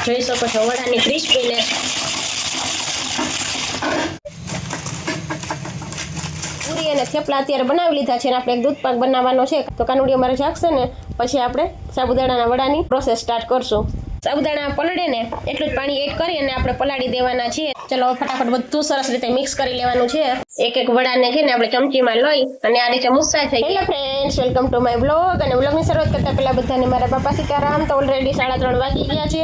જોઈ શકો છો વડાની ક્રિસ્પીનેસ। પૂરી અને થેપલા અત્યારે બનાવી લીધા છે અને આપણે એક દૂધ પાક બનાવવાનો છે, તો કાનુડી અમારે જાગશે ને પછી આપણે સાબુદાણાના વડાની પ્રોસેસ સ્ટાર્ટ કરશું। સાબુદાણા પલળે ને એટલું જ પાણી એડ કરી અને આપણે પલાળી દેવાના છે। ચલો ફટાફટ બધું સરસ રીતે મિક્સ કરી લેવાનું છે। એક એક વડાને છે ને આપણે ચમચીમાં લઈ અને આ રીતે મુસ્સા થઈ। Hello friends, welcome to my blog. અને બ્લોગની શરૂઆત કરતા પહેલા બધાને મારા બાપા સીતારામ। તો ઓલરેડી 3:30 વાગી ગયા છે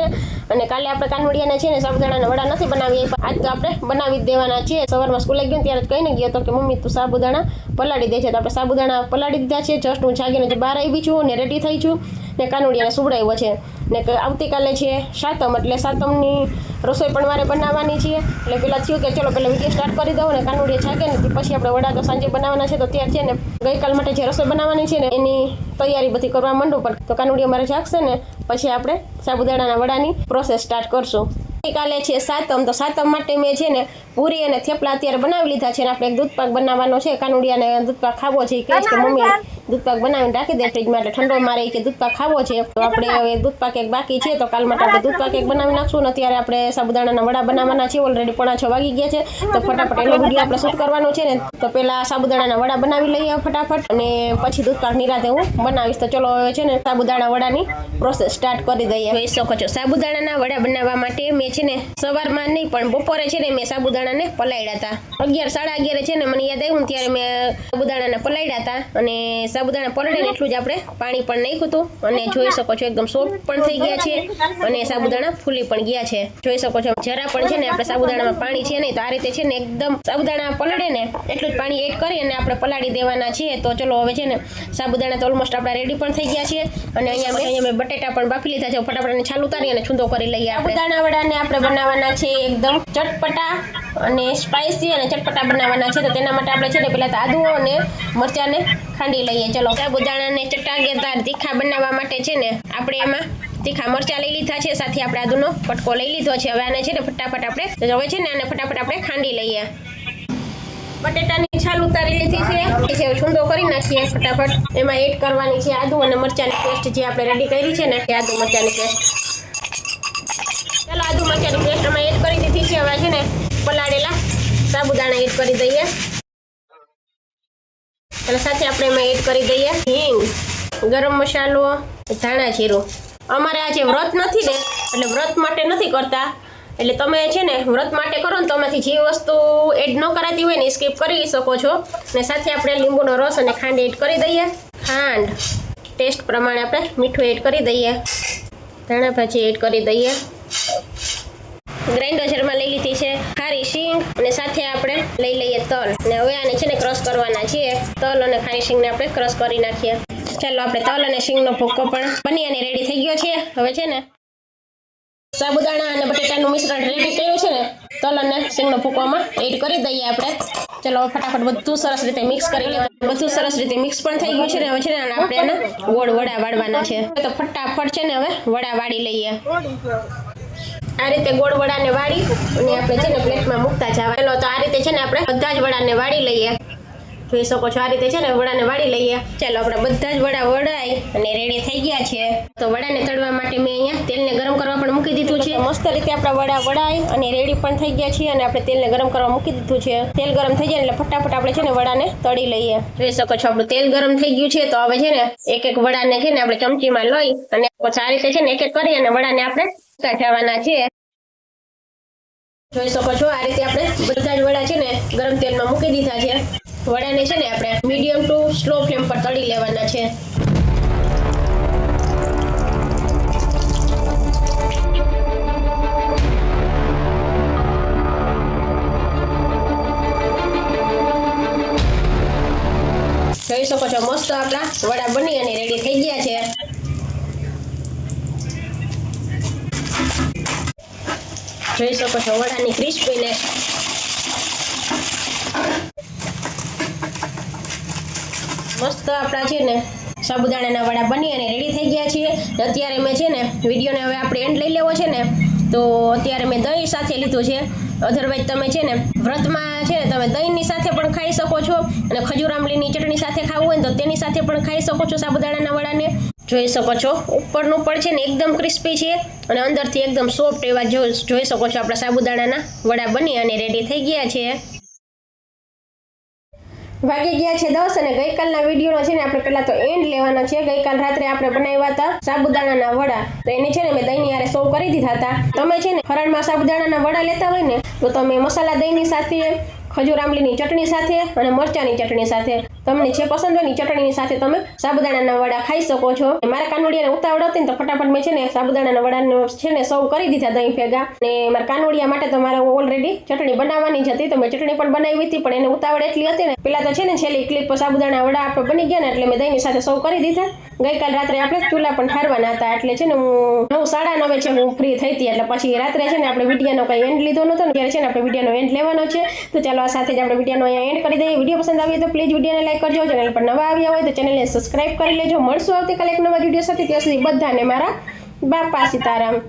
અને કાલે આપણે કાનુડિયાને છે ને સાબુદાણાના વડા નથી બનાવી, આજ તો આપણે બનાવી જ દેવાના છે। સવારમાં સ્કૂલે ગયો ત્યારે જ કહીને ગયો તો કે મમ્મી તું સાબુદાણા પલાળી દે છે, તો આપણે સાબુદાણા પલાળી દીધા છે। જસ્ટ હું જાગીને બહાર આવી છું ને રેડી થઈ છું ને કાનુડિયાને સુવડાવ્યો છે ને આવતીકાલે છે સાતમ, એટલે સાતમની રસોઈ પણ મારે બનાવવાની છે। એટલે પેલા થયું કે ચલો પેલા વિડીયો સ્ટાર્ટ કરી દઉં ને કાનુડિયા જાગે ને પછી આપણે વડા તો સાંજે બનાવવાના છે, તો ત્યારે છે ને ગઈકાલ માટે જે રસોઈ બનાવવાની છે ને એની તૈયારી બધી કરવા માંડું। પણ તો કાનુડિયા મારે જાગશે ને પછી આપણે સાબુદાણાના વડાની પ્રોસેસ સ્ટાર્ટ કરશું। કાલે છે સાતમ, તો સાતમ માટે મેં છે ને પૂરી અને થેપલા અત્યારે બનાવી લીધા છે અને આપણે એક દૂધ પાક બનાવવાનો છે। કાનુડિયાને દૂધ પાક ખાવો છે, કહે કે મમ્મી દૂધ પાક બનાવીને રાખી દે ફ્રીજમાં, એટલે ઠંડો મારે કે દૂધ પાક ખાવો છે। તો આપણે હવે દૂધ પાક એક બાકી છે, તો કાલ માટે આપણે દૂધ પાક એક બનાવી નાખશું ને અત્યારે આપણે સાબુદાણાના વડા બનાવવાના છે। ઓલરેડી 5:30 વાગી ગયા છે, તો ફટાફટ એનો વિડીયો આપણે શૂટ કરવાનો છે ને, તો પહેલા સાબુદાણાના વડા બનાવી લઈએ ફટાફટ અને પછી દૂધ પાક નિરાતે હું બનાવીશ। તો ચલો હવે છે ને સાબુદાણા વડાની પ્રોસેસ સ્ટાર્ટ કરી દઈએ। જોઈ શકો છો સાબુદાણાના વડા બનાવવા માટે મેં છે ને સવારમાં નહીં પણ બપોરે છે ને મેં સાબુદાણાને પલાળ્યા હતા। 11-11:30 છે ને મને યાદ આવ્યું ત્યારે મેં સાબુદાણાને પલાળ્યા હતા અને સાબુદાણા પલળે ને એટલું જ આપણે પાણી પણ નાખ્યું હતું અને જોઈ શકો છો એકદમ સોફ્ટ પણ થઈ ગયા છે અને સાબુદાણા ફૂલી પણ ગયા છે। જોઈ શકો છો જરા પણ છે ને આપણે સાબુદાણામાં પાણી છે નહીં, તો આ રીતે છે ને એકદમ સાબુદાણા પલળે ને એટલું જ પાણી એડ કરી અને આપણે પલાળી દેવાના છે। તો ચલો હવે છે ને સાબુદાણા તો ઓલમોસ્ટ આપણા રેડી પણ થઈ ગયા છે અને અહીંયા મેં બટેટા પણ બાફી લીધા છે। ફટાફટ છાલ ઉતારી અને છૂંદો કરી લઈએ। સાબુદાણા વડાને આપણે બનાવવાના છે એકદમ ચટપટા અને સ્પાઇસી અને ચટપટા બનાવવાના છે, તો તેના માટે આપણે છે ને પહેલા તો આદુ અને મરચાંને ખાંડી લઈએ। ચલો સાબુદાણાને ચટાકેદાર તીખા બનાવવા માટે છે ને આપણે એમાં તીખા મરચાં લઈ લીધા છે, સાથે આપણે આદુનો પટકો લઈ લીધો છે। હવે આને છે ને ફટાફટ આપણે ફટાફટ આપણે ખાંડી લઈએ। બટેટાની છાલ ઉતારી લીધી છે, છૂંદો કરી નાખીએ ફટાફટ। એમાં એડ કરવાની છે આદુ અને મરચાંની પેસ્ટ જે આપણે રેડી કરી છે ને, આદુ મરચાંની પેસ્ટ। ચાલો આદુ મરચાંની પેસ્ટ અમે એડ કરી દીધી છે। હવે છે ને પલાળેલા સાબુદાણા એડ કરી દઈએ, એટલે સાથે આપણે એમાં એડ કરી દઈએ હિંગ, ગરમ મસાલો, ધાણા જીરું। અમારે આજે વ્રત નથી ને એટલે વ્રત માટે નથી કરતા, એટલે તમે છે ને વ્રત માટે કરો ને તો આમાંથી જે વસ્તુ એડ ન કરાતી હોય ને સ્કીપ કરી શકો છો। ને સાથે આપણે લીંબુનો રસ અને ખાંડ એડ કરી દઈએ। ખાંડ ટેસ્ટ પ્રમાણે આપણે મીઠું એડ કરી દઈએ, ધાણા ભાજી એડ કરી દઈએ, ગ્રાઇન્ડર જારમાં લઈ લીધી છે ખારી શીંગ અને સાથે આપણે લઈ લઈએ તલ અને હવે આને છે ને ક્રશ કરવાના છે। તલ અને ખારી શીંગને આપણે ક્રશ કરી નાખીએ। ચાલો આપણે તલ અને શીંગનો ભૂકો પણ બની અને રેડી થઈ ગયો છે। હવે છે ને સાબુદાણા અને બટેટાનું મિશ્રણ રેડી કર્યું છે ને તલ અને શીંગનો ભૂકોમાં એડ કરી દઈએ આપણે। ચલો ફટાફટ બધું સરસ રીતે મિક્સ કરી લેવાનું। બધું સરસ રીતે મિક્સ પણ થઈ ગયું છે ને હવે છે ને આપણે એના ગોળ વડા વાળવાના છે, તો ફટાફટ છે ને હવે વડા વાળી લઈએ। આ રીતે ગોળ વડાને વાળી અને આપણે છે ને પ્લેટમાં મૂકતા જવા। ચાલો તો આ રીતે છે ને આપણે બધા જ વડાને વાળી લઈએ। જોઈ શકો છો આ રીતે છે ને વડાને વાળી લઈએ। ચાલો આપણે બધા જ વડા વડાઈ અને રેડી થઈ ગયા છે। તો વડાને તળવા માટે મેં અહીંયા તેલને ગરમ કરવા પણ મૂકી દીધું છે। મસ્ત રીતે આપણા વડા વડાઈ અને રેડી પણ થઈ ગયા છે અને આપણે તેલને ગરમ કરવા મૂકી દીધું છે। તેલ ગરમ થઈ જાય એટલે ફટાફટ આપણે છે ને વડાને તળી લઈએ। જોઈ શકો છો આપણું તેલ ગરમ થઈ ગયું છે, તો હવે છે ને એક એક વડાને છે ને આપણે ચમચીમાં લઈ અને પછી આ રીતે છે ને એક એક કરી અને વડાને આપણે કાઢવાના છે। જોઈ શકો છો આ રીતે આપણે બધા જ વડા છે ને ગરમ તેલમાં મૂકી દીધા છે। વડાને છે ને આપણે મીડિયમ ટુ સ્લો ફ્લેમ પર તળી લેવાના છે। જોઈ શકો છો મસ્ત આપણા વડા બની અને રેડી થઈ ગયા છે। જોઈ શકો છો વડાની ક્રિસ્પીનેસ। મસ્ત આપણા છે ને સાબુદાણાના વડા બની અને રેડી થઈ ગયા છે। અત્યારે મેં છે ને વિડીયોને હવે આપણે એન્ડ લઈ લેવો છે ને, તો અત્યારે મેં દહીં સાથે લીધું છે। અધરવાઇઝ તમે છે ને વ્રતમાં છે ને તમે દહીંની સાથે પણ ખાઈ શકો છો અને ખજૂર આંબલીની ચટણી સાથે ખાવું હોય ને તો તેની સાથે પણ ખાઈ શકો છો સાબુદાણાના વડાને। જોઈ શકો છો ઉપરનું પણ છે ને એકદમ ક્રિસ્પી છે અને અંદરથી એકદમ સોફ્ટ એવા જોઈ શકો છો આપણા સાબુદાણાના વડા બની અને રેડી થઈ ગયા છે। વાગી ગયા છે 10 અને ગઈકાલના વિડીયોનો છે ને આપણે પહેલા તો એન્ડ લેવાનો છે। ગઈકાલ રાત્રે આપણે બનાવ્યા હતા સાબુદાણાના વડા, તો એને છે ને મેં દહીંની હારે સર્વ કરી દીધા હતા। તમે છે ને ફરાળમાં સાબુદાણાના વડા લેતા હોય ને તો તમે મસાલા દહીંની સાથે, ખજૂર આંબલીની ચટણી સાથે અને મરચાંની ચટણી સાથે, તમને જે પસંદ હોય ની ચટણીની સાથે તમે સાબુદાણાના વડા ખાઈ શકો છો। મારા કાનુડિયાને ઉતાવળ હતી ને તો ફટાફટ મેં છે ને સાબુદાણાના વડાને છે ને સર્વ કરી દીધા દહીં ભેગા। અને મારા કાનુડિયા માટે તો મારે ઓલરેડી ચટણી બનાવવાની જ હતી, તો મેં ચટણી પણ બનાવી હતી, પણ એને ઉતાવળ એટલી હતી ને પેલા તો છે ને છેલ્લી ક્લિપ પર સાબુદાણા વડા આપણે બની ગયા ને એટલે મેં દહીંની સાથે સર્વ કરી દીધા। ગઈકાલ રાત્રે આપણે ચૂલા પણ ઠારવાના હતા એટલે છે ને હું 9, 9:30 છે હું ફ્રી થઈ હતી, એટલે પછી રાત્રે છે ને આપણે વિડીયોનો કંઈ એન્ડ લીધો નહોતો ને ત્યારે છે ને આપણે વિડીયોનો એન્ડ લેવાનો છે। તો ચાલો આ સાથે જ આપણે વિડીયોનો અહીંયા એન્ડ કરી દઈએ। વિડીયો પસંદ આવી તો પ્લીઝ વિડીયોને લાઈક કરજો, ચેનલ પર નવા આવ્યા હોય તો ચેનલને સબસ્ક્રાઇબ કરી લેજો। મળશું આવતીકાલે એક નવા વિડીયો સાથે, ત્યાં સુધી બધાને મારા બાપા સીતારામ।